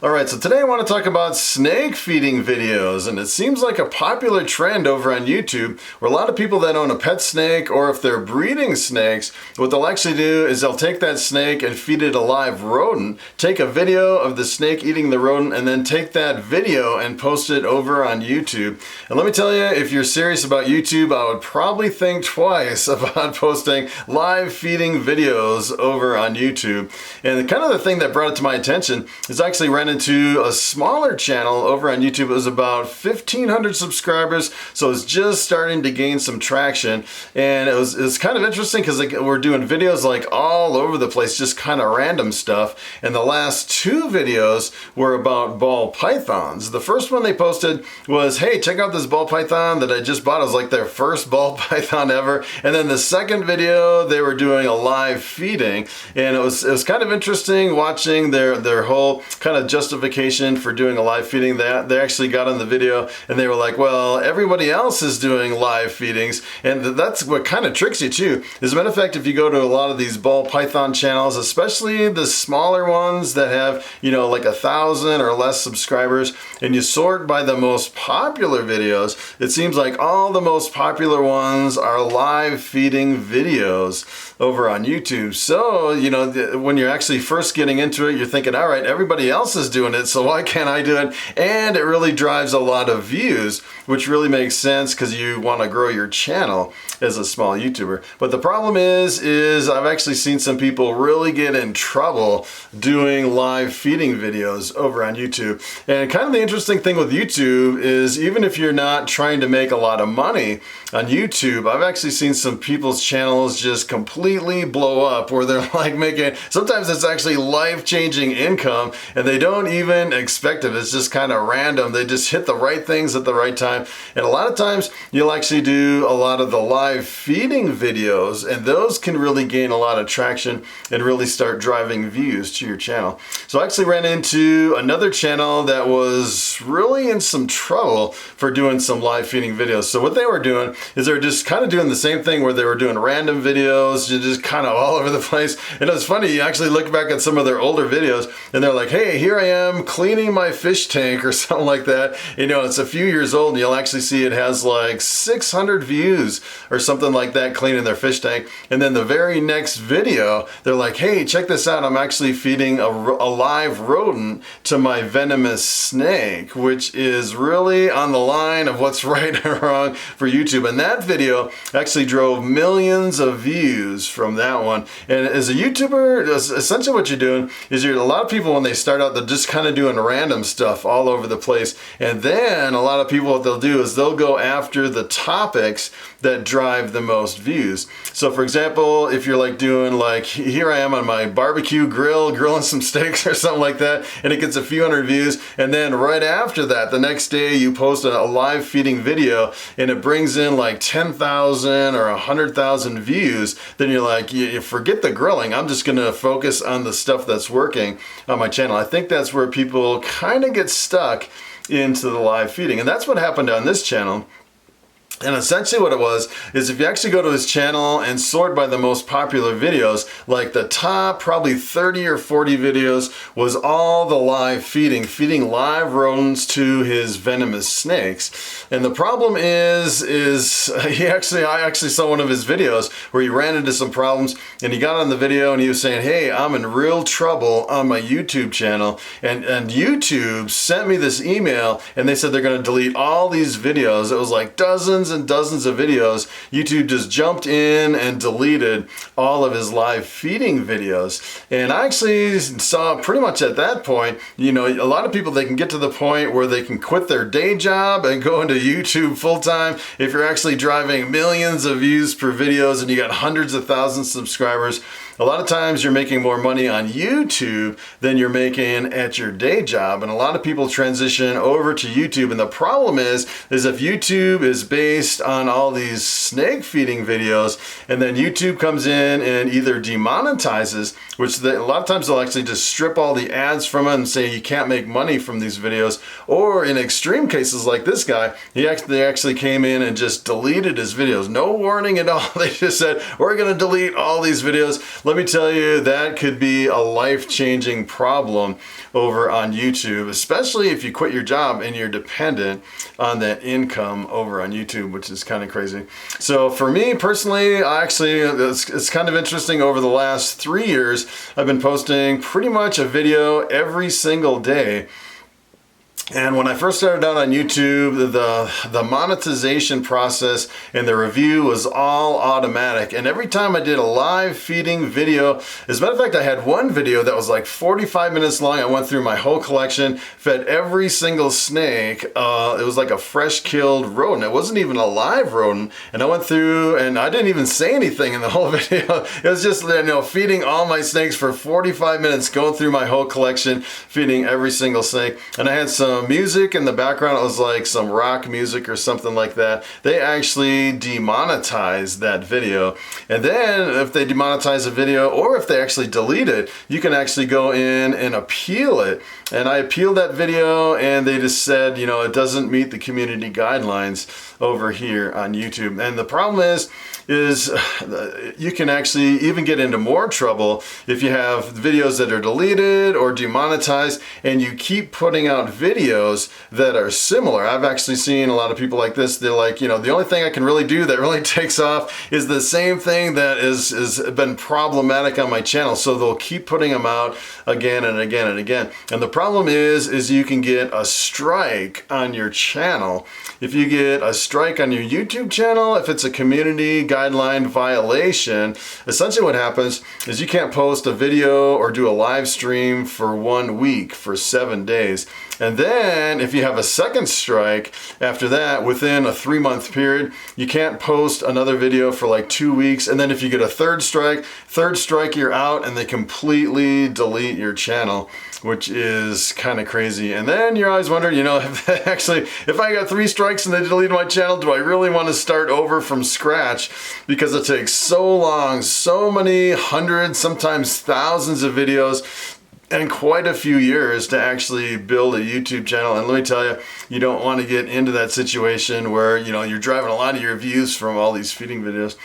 Alright, so today I want to talk about snake feeding videos, and it seems like a popular trend over on YouTube where a lot of people that own a pet snake, or if they're breeding snakes, what they'll actually do is they'll take that snake and feed it a live rodent, take a video of the snake eating the rodent, and then take that video and post it over on YouTube. And let me tell you, if you're serious about YouTube, I would probably think twice about posting live feeding videos over on YouTube. And kind of the thing that brought it to my attention is I actually ran into a smaller channel over on YouTube. It was about 1,500 subscribers, so it's just starting to gain some traction. And it was kind of interesting because we're doing videos like all over the place, just kind of random stuff. And the last two videos were about ball pythons. The first one they posted was, hey, check out this ball python that I just bought. It was like their first ball python ever. And then the second video, they were doing a live feeding. And it was kind of interesting watching their whole kind of justification for doing a live feeding. They actually got on the video and they were like, well, everybody else is doing live feedings. And that's what kind of tricks you too. As a matter of fact, if you go to a lot of these ball python channels, especially the smaller ones that have, you know, like 1,000 or less subscribers, and you sort by the most popular videos, it seems like all the most popular ones are live feeding videos over on YouTube. So, you know, when you're actually first getting into it, you're thinking, all right, everybody else is doing it, so why can't I do it? And it really drives a lot of views, which really makes sense because you want to grow your channel as a small YouTuber. But the problem is I've actually seen some people really get in trouble doing live feeding videos over on YouTube. And kind of the interesting thing with YouTube is even if you're not trying to make a lot of money on YouTube, I've actually seen some people's channels just completely blow up where they're like making, sometimes it's actually life-changing income and they don't even expect it. It's just kind of random. They just hit the right things at the right time. And a lot of times you'll actually do a lot of the live feeding videos, and those can really gain a lot of traction and really start driving views to your channel. So I actually ran into another channel that was really in some trouble for doing some live feeding videos. So what they were doing is they were just kind of doing the same thing where they were doing random videos, just kind of all over the place. And it was funny, you actually look back at some of their older videos and they're like, hey, here I am cleaning my fish tank or something like that. You know, it's a few years old and you'll actually see it has like 600 views or something like that cleaning their fish tank. And then the very next video, they're like, hey, check this out. I'm actually feeding a live rodent to my venomous snake, which is really on the line of what's right and wrong for YouTube. And that video actually drove millions of views from that one. And as a YouTuber, essentially what you're doing is a lot of people, when they start out, they're just kind of doing random stuff all over the place. And then a lot of people, what they'll do is they'll go after the topics that drive the most views. So for example, if you're like doing like, here I am on my barbecue grill, grilling some steaks or something like that, and it gets a few hundred views, and then right after that, the next day you post a live feeding video and it brings in like 10,000 or 100,000 views, then you're like, you forget the grilling, I'm just gonna focus on the stuff that's working on my channel. I think that's where people kind of get stuck into the live feeding, and that's what happened on this channel. And essentially what it was is if you actually go to his channel and sort by the most popular videos, like the top probably 30 or 40 videos was all the live feeding live rodents to his venomous snakes. And the problem is I actually saw one of his videos where he ran into some problems and he got on the video and he was saying, hey, I'm in real trouble on my YouTube channel. And YouTube sent me this email and they said they're gonna delete all these videos. It was like dozens and dozens of videos. YouTube just jumped in and deleted all of his live feeding videos. And I actually saw pretty much at that point, you know, a lot of people, they can get to the point where they can quit their day job and go into YouTube full time. If you're actually driving millions of views per videos and you got hundreds of thousands of subscribers, a lot of times you're making more money on YouTube than you're making at your day job. And a lot of people transition over to YouTube. And the problem is if YouTube is based on all these snake feeding videos and then YouTube comes in and either demonetizes, which a lot of times they'll actually just strip all the ads from it and say you can't make money from these videos. Or in extreme cases like this guy, they actually came in and just deleted his videos. No warning at all. They just said, we're gonna delete all these videos. let me tell you, that could be a life-changing problem over on YouTube, especially if you quit your job and you're dependent on that income over on YouTube, which is kind of crazy. So for me personally, it's kind of interesting. Over the last 3 years, I've been posting pretty much a video every single day. And when I first started out on YouTube, the monetization process and the review was all automatic. And every time I did a live feeding video, as a matter of fact, I had one video that was like 45 minutes long. I went through my whole collection, fed every single snake. It was like a fresh killed rodent. It wasn't even a live rodent. And I went through and I didn't even say anything in the whole video. It was just, feeding all my snakes for 45 minutes, going through my whole collection, feeding every single snake. And I had some music in the background. It was like some rock music or something like that. They actually demonetized that video. And then if they demonetize a video, or if they actually delete it, you can actually go in and appeal it. And I appealed that video, and they just said, it doesn't meet the community guidelines over here on YouTube. And the problem is you can actually even get into more trouble if you have videos that are deleted or demonetized and you keep putting out videos that are similar. I've actually seen a lot of people like this. They're like, the only thing I can really do that really takes off is the same thing that is been problematic on my channel. So they'll keep putting them out again and again and again. And the problem is you can get a strike on your channel. If you get a strike on your YouTube channel, if it's a community guideline violation, essentially what happens is you can't post a video or do a live stream for 1 week, for 7 days. And then if you have a second strike after that, within a 3-month period, you can't post another video for like 2 weeks. And then if you get a third strike, you're out, and they completely delete your channel, which is kind of crazy. And then you're always wondering, if I got 3 strikes and they deleted my channel, do I really want to start over from scratch? Because it takes so long, so many hundreds, sometimes thousands of videos, and quite a few years to actually build a YouTube channel. And let me tell you, you don't want to get into that situation where, you're driving a lot of your views from all these feeding videos.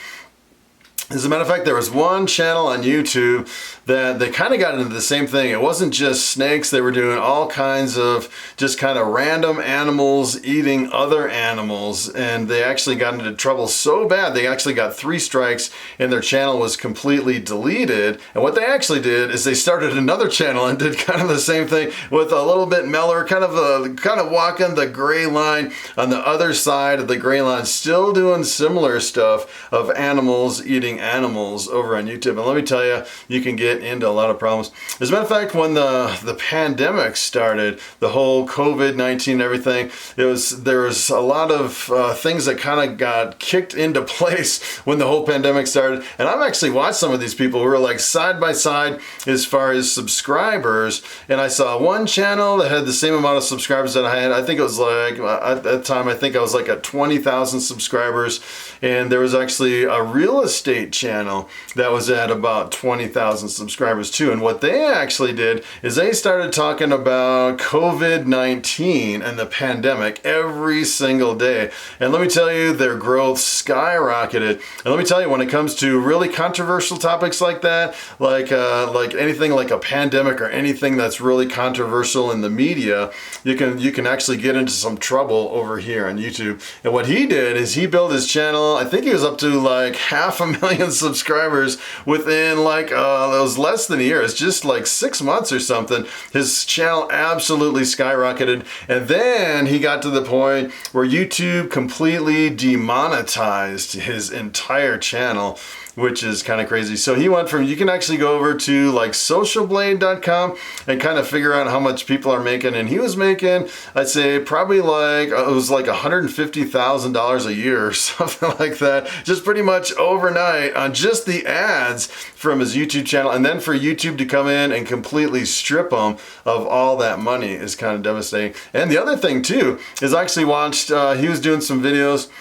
As a matter of fact, there was one channel on YouTube that they kind of got into the same thing. It wasn't just snakes. They were doing all kinds of just kind of random animals eating other animals. And they actually got into trouble so bad, they actually got 3 strikes and their channel was completely deleted. And what they actually did is they started another channel and did kind of the same thing with a little bit mellower, kind of walking the gray line on the other side of the gray line, still doing similar stuff of animals eating animals over on YouTube. And let me tell you, you can get into a lot of problems. As a matter of fact, when the pandemic started, the whole COVID-19 and everything, there was a lot of things that kind of got kicked into place when the whole pandemic started. And I've actually watched some of these people who were like side by side as far as subscribers. And I saw one channel that had the same amount of subscribers that I had. I think it was like, at that time, I think I was like at 20,000 subscribers. And there was actually a real estate channel that was at about 20,000 subscribers too. And what they actually did is they started talking about COVID-19 and the pandemic every single day. And let me tell you, their growth skyrocketed. And let me tell you, when it comes to really controversial topics like that, like anything like a pandemic or anything that's really controversial in the media, you can actually get into some trouble over here on YouTube. And what he did is he built his channel. I think he was up to like 500,000 subscribers within like it was less than a year. It's just like 6 months or something. His channel absolutely skyrocketed, and then he got to the point where YouTube completely demonetized his entire channel, which is kind of crazy. So he went from, you can actually go over to like socialblade.com and kind of figure out how much people are making. And he was making, I'd say probably like, it was like $150,000 a year or something like that. Just pretty much overnight on just the ads from his YouTube channel. And then for YouTube to come in and completely strip him of all that money is kind of devastating. And the other thing too, is I actually watched, he was doing some videos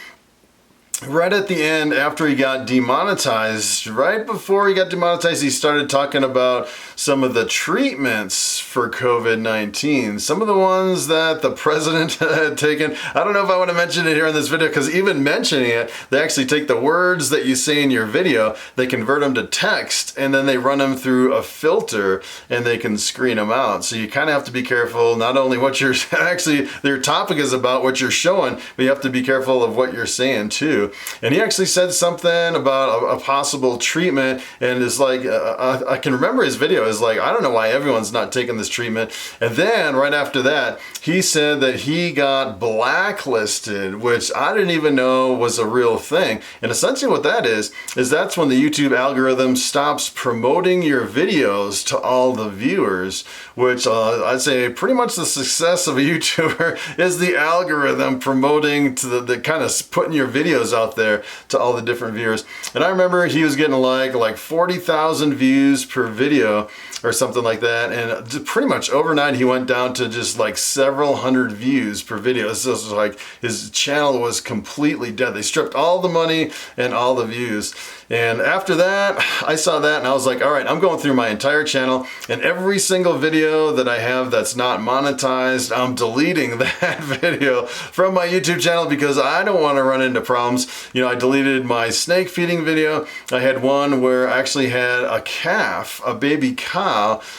right at the end, after he got demonetized, right before he got demonetized, he started talking about some of the treatments for COVID-19. Some of the ones that the president had taken. I don't know if I want to mention it here in this video, because even mentioning it, they actually take the words that you say in your video, they convert them to text, and then they run them through a filter, and they can screen them out. So you kind of have to be careful, not only what you're actually, their topic is about, what you're showing, but you have to be careful of what you're saying too. And he actually said something about a possible treatment, and it's like, I can remember his video is like, I don't know why everyone's not taking this treatment. And then right after that, he said that he got blacklisted, which I didn't even know was a real thing. And essentially what that is that's when the YouTube algorithm stops promoting your videos to all the viewers, which I'd say pretty much the success of a YouTuber is the algorithm promoting to the kind of putting your videos out there to all the different viewers. And I remember he was getting like 40,000 views per video or something like that, and pretty much overnight he went down to just like several hundred views per video. It's just like his channel was completely dead. They stripped all the money and all the views. And after that, I saw that and I was like, all right, I'm going through my entire channel, and every single video that I have that's not monetized, I'm deleting that video from my YouTube channel, because I don't want to run into problems. You know, I deleted my snake feeding video. I had one where I actually had a calf, a baby cow,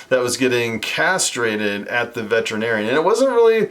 that was getting castrated at the veterinarian. And it wasn't really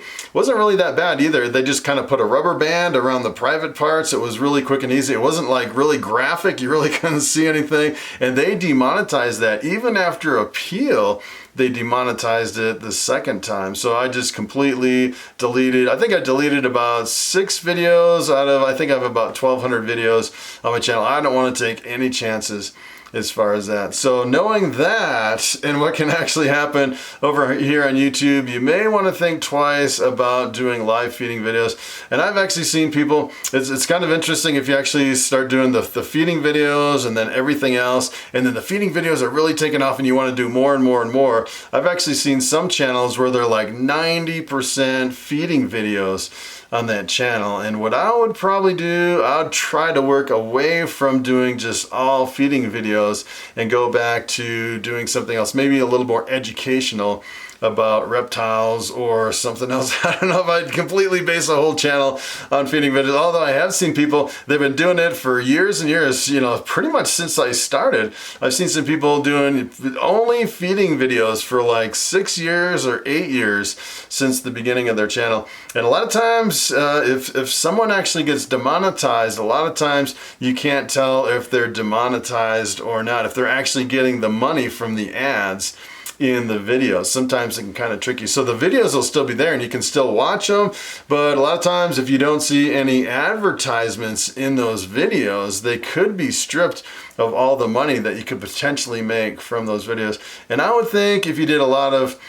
that bad either. They just kind of put a rubber band around the private parts. It was really quick and easy. It wasn't like really graphic. You really couldn't see anything. And they demonetized that. Even after appeal, they demonetized it the second time. So I just completely deleted, I think I deleted about 6 videos out of, I think I have about 1,200 videos on my channel. I don't want to take any chances as far as that. So knowing that and what can actually happen over here on YouTube, you may want to think twice about doing live feeding videos. And I've actually seen people, it's kind of interesting if you actually start doing the feeding videos and then everything else, and then the feeding videos are really taking off and you want to do more and more and more. I've actually seen some channels where they're like 90% feeding videos on that channel. And what I would probably do, I'd try to work away from doing just all feeding videos and go back to doing something else, maybe a little more educational about reptiles or something else. I don't know if I'd completely base a whole channel on feeding videos, although I have seen people, they've been doing it for years and years, you know, pretty much since I started. I've seen some people doing only feeding videos for like 6 years or 8 years since the beginning of their channel. And a lot of times, if someone actually gets demonetized, a lot of times you can't tell if they're demonetized or not, if they're actually getting the money from the ads in the videos. Sometimes it can kind of trick you. So the videos will still be there and you can still watch them, but a lot of times if you don't see any advertisements in those videos, they could be stripped of all the money that you could potentially make from those videos. And I would think if you did a lot of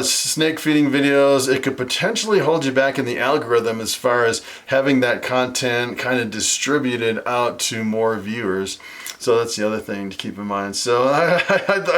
snake feeding videos, it could potentially hold you back in the algorithm as far as having that content kind of distributed out to more viewers. So that's the other thing to keep in mind. So I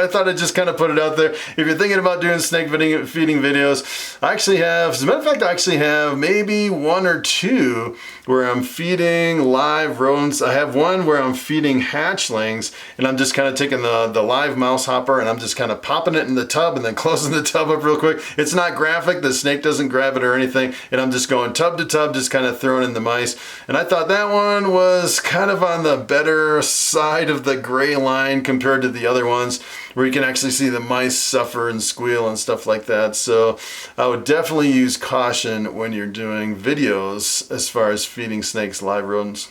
thought I'd just kind of put it out there. If you're thinking about doing snake feeding videos, I actually have, as a matter of fact, I actually have maybe 1 or 2 where I'm feeding live rodents. I have one where I'm feeding hatchlings, and I'm just kind of taking the live mouse hopper and I'm just kind of popping it in the tub and then closing the tub up real quick. It's not graphic, the snake doesn't grab it or anything, and I'm just going tub to tub, just kind of throwing in the mice. And I thought that one was kind of on the better side of the gray line compared to the other ones, where you can actually see the mice suffer and squeal and stuff like that. So I would definitely use caution when you're doing videos as far as feeding snakes live rodents.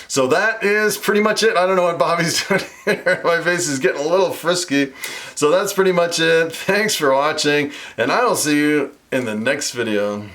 So that is pretty much it. I don't know what Bobby's doing here. My face is getting a little frisky. So that's pretty much it. Thanks for watching, and I will see you in the next video.